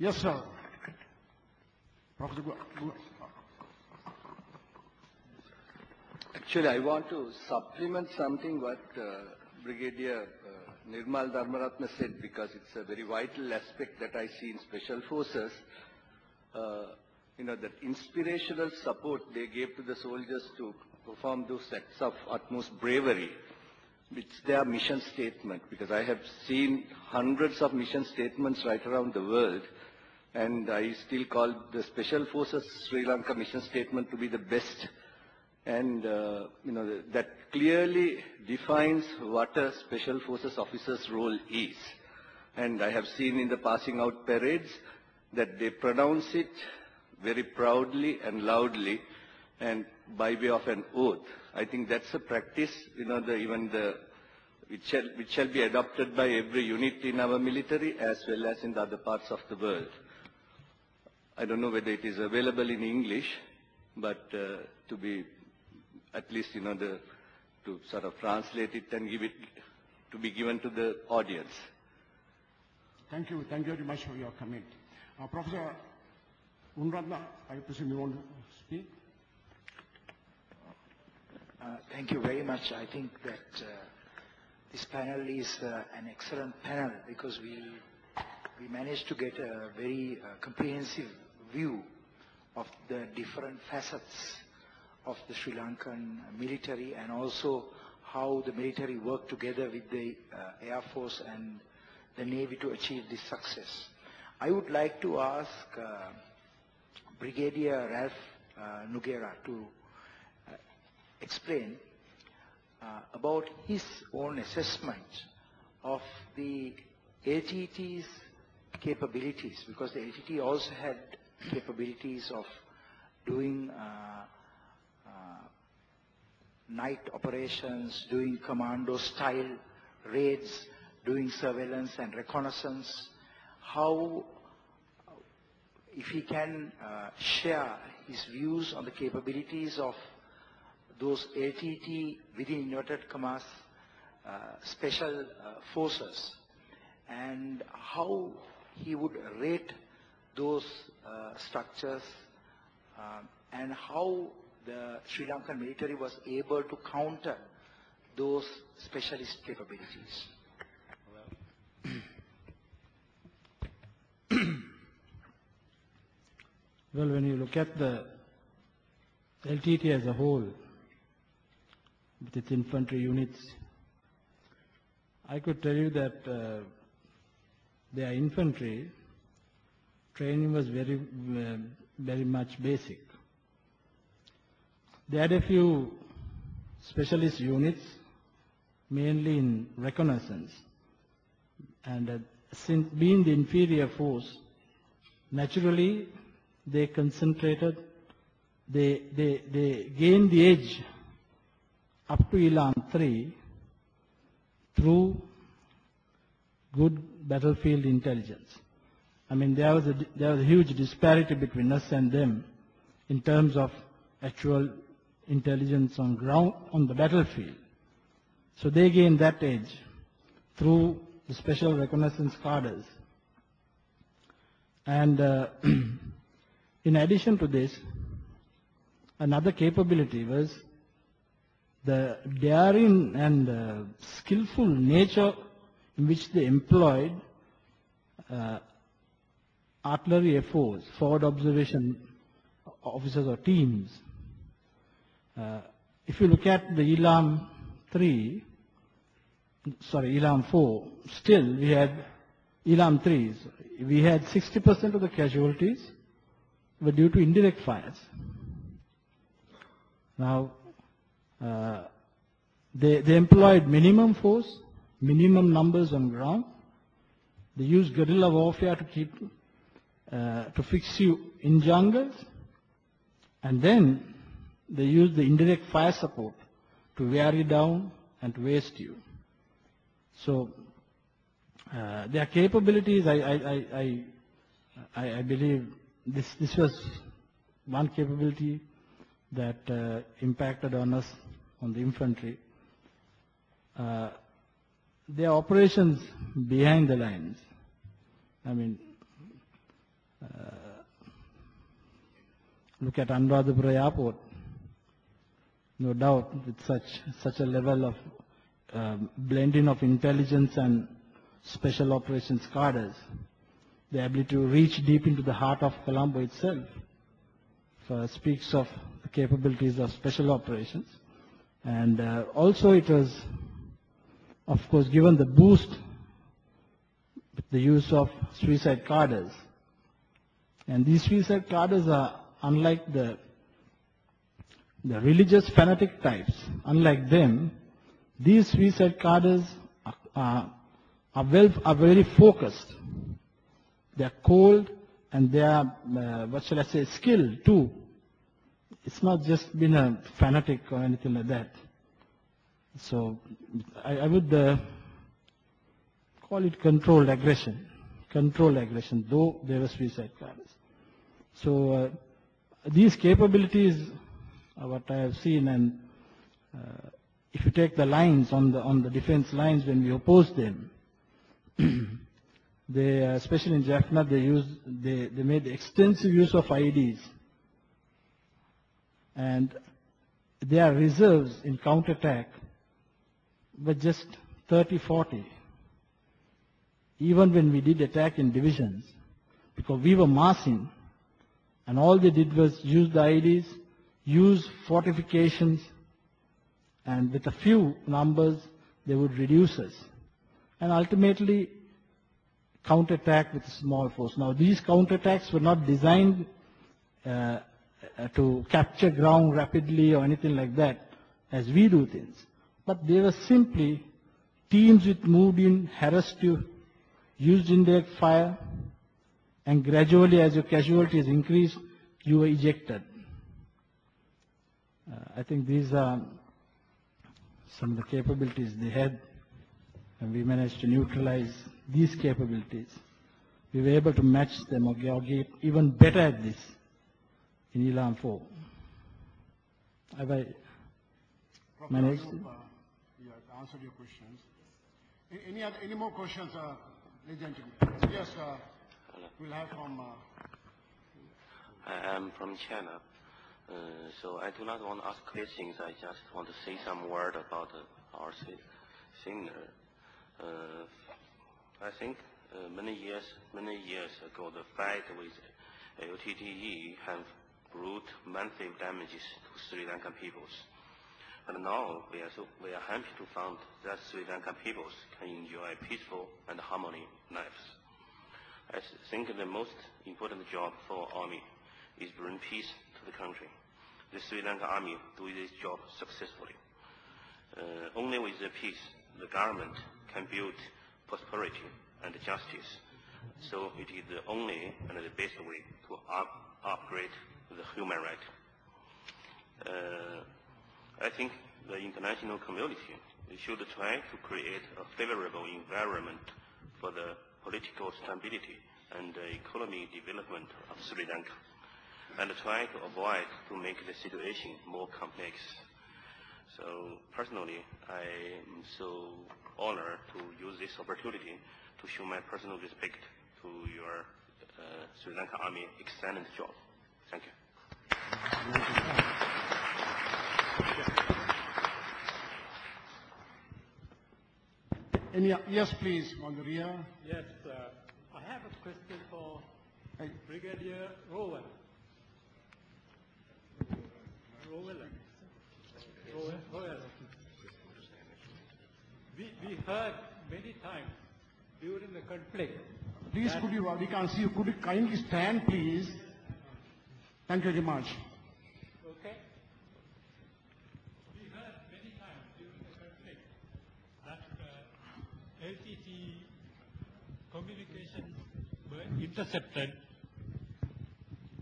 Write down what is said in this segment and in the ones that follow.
Yes, sir. Professor Actually, I want to supplement something what Brigadier Nirmal Dharmaratna said, because it's a very vital aspect that I see in Special Forces. That inspirational support they gave to the soldiers to perform those acts of utmost bravery. It's their mission statement, because I have seen hundreds of mission statements right around the world, and I still call the Special Forces Sri Lanka mission statement to be the best. And that clearly defines what a Special Forces officer's role is. And I have seen in the passing out parades that they pronounce it very proudly and loudly, and by way of an oath. I think that's a practice, which shall be adopted by every unit in our military as well as in the other parts of the world. I don't know whether it is available in English, but to be at least, to sort of translate it and give it to be given to the audience. Thank you very much for your comment. Professor Unratna, I presume you want to speak? Thank you very much. I think that this panel is an excellent panel, because we managed to get a very comprehensive view of the different facets of the Sri Lankan military, and also how the military worked together with the Air Force and the Navy to achieve this success. I would like to ask Brigadier Ralph Nugera to explain about his own assessment of the LTT's capabilities, because the LTT also had capabilities of doing night operations, doing commando-style raids, doing surveillance and reconnaissance. How, if he can share his views on the capabilities of those LTT within inverted commas special forces, and how he would rate those structures, and how the Sri Lankan military was able to counter those specialist capabilities. Well, when you look at the LTT as a whole, with its infantry units, I could tell you that their infantry training was very much basic. They had a few specialist units, mainly in reconnaissance, and since being the inferior force, naturally they concentrated, they gained the edge up to Elam 3 through good battlefield intelligence. I mean, there was a huge disparity between us and them in terms of actual intelligence on ground, on the battlefield. So they gained that edge through the special reconnaissance cadres. And in addition to this, another capability was the daring and skillful nature in which they employed artillery FOs, forward observation officers or teams. If you look at the Elam 4, still we had Elam 3s. We had 60% of the casualties were due to indirect fires. Now, they employed minimum force, minimum numbers on ground. They used guerrilla warfare to keep, to fix you in jungles, and then they used the indirect fire support to wear you down and to waste you. So their capabilities, I believe this was one capability that impacted on us, on the infantry. Their operations behind the lines. I mean, Look at Anuradhapura Airport. No doubt, with such a level of blending of intelligence and special operations cadres, the ability to reach deep into the heart of Colombo itself speaks of the capabilities of special operations. And also it was, of course, given the boost with the use of suicide cadres. And these suicide cadres are unlike the religious fanatic types. Unlike them, these suicide cadres are very focused. They are cold and they are, what shall I say, skilled too. It's not just been a fanatic or anything like that. So I would call it controlled aggression. Controlled aggression, though they were suicide cadres. So these capabilities are what I have seen, and if you take the lines on the defense lines when we oppose them, they, especially in Jaffna, they made extensive use of IEDs, and their reserves in counterattack were just 30, 40. Even when we did attack in divisions, because we were massing, and all they did was use the IEDs, use fortifications, and with a few numbers, they would reduce us. And ultimately, counterattack with a small force. Now, these counterattacks were not designed to capture ground rapidly or anything like that, as we do things. But they were simply teams which moved in, harassed you, used indirect fire, and gradually as your casualties increased, you were ejected. I think these are some of the capabilities they had, and we managed to neutralize these capabilities. We were able to match them or get even better at this in Elam 4. Have I managed? You have answered your questions. Any more questions, ladies and gentlemen? Yes, we'll have from... I am from China, so I do not want to ask questions. I just want to say some word about our singer. I think many years ago, the fight with LTTE have brought massive damages to Sri Lankan peoples. But now we are happy to find that Sri Lankan peoples can enjoy peaceful and harmony lives. I think the most important job for army is bring peace to the country. The Sri Lankan army do this job successfully. Only with the peace, the government can build prosperity and justice. So it is the only and the best way to upgrade the human right. I think the international community should try to create a favorable environment for the political stability and the economic development of Sri Lanka, and try to avoid to make the situation more complex. So personally, I am so honored to use this opportunity to show my personal respect to your Sri Lanka Army excellent job. Thank you. Yes, please, on the rear. Yes, I have a question for Brigadier Rowan. We heard many times during the conflict. Please, we can't see you. Could you kindly stand, please? Thank you very much. Okay. We heard many times during the conflict that LTT communications were intercepted.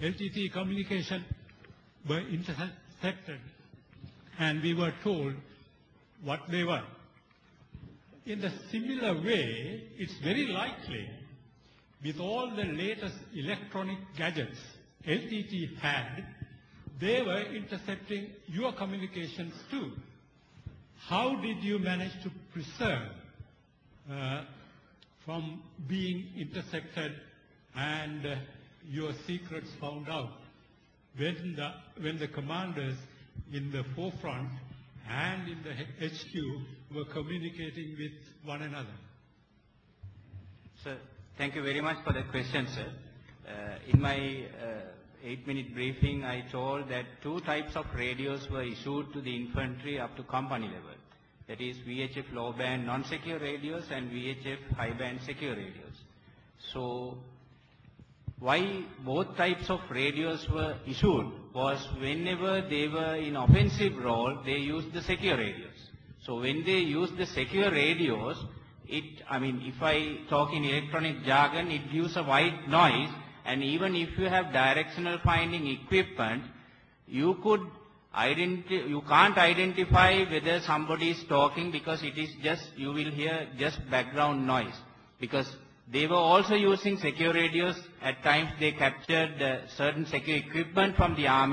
LTT communication were intercepted, and we were told what they were. In the similar way, it's very likely, with all the latest electronic gadgets LTT had, they were intercepting your communications too. How did you manage to preserve from being intercepted and your secrets found out when the commanders in the forefront and in the HQ were communicating with one another? Sir, thank you very much for that question, sir. In my 8-minute briefing, I told that 2 types of radios were issued to the infantry up to company level. That is VHF low band non-secure radios and VHF high band secure radios. So why both types of radios were issued was whenever they were in offensive role, they used the secure radios. So when they used the secure radios, if I talk in electronic jargon, it gives a white noise, and even if you have directional finding equipment, you can't identify whether somebody is talking, because it is just, you will hear just background noise. Because they were also using secure radios. At times they captured certain secure equipment from the army.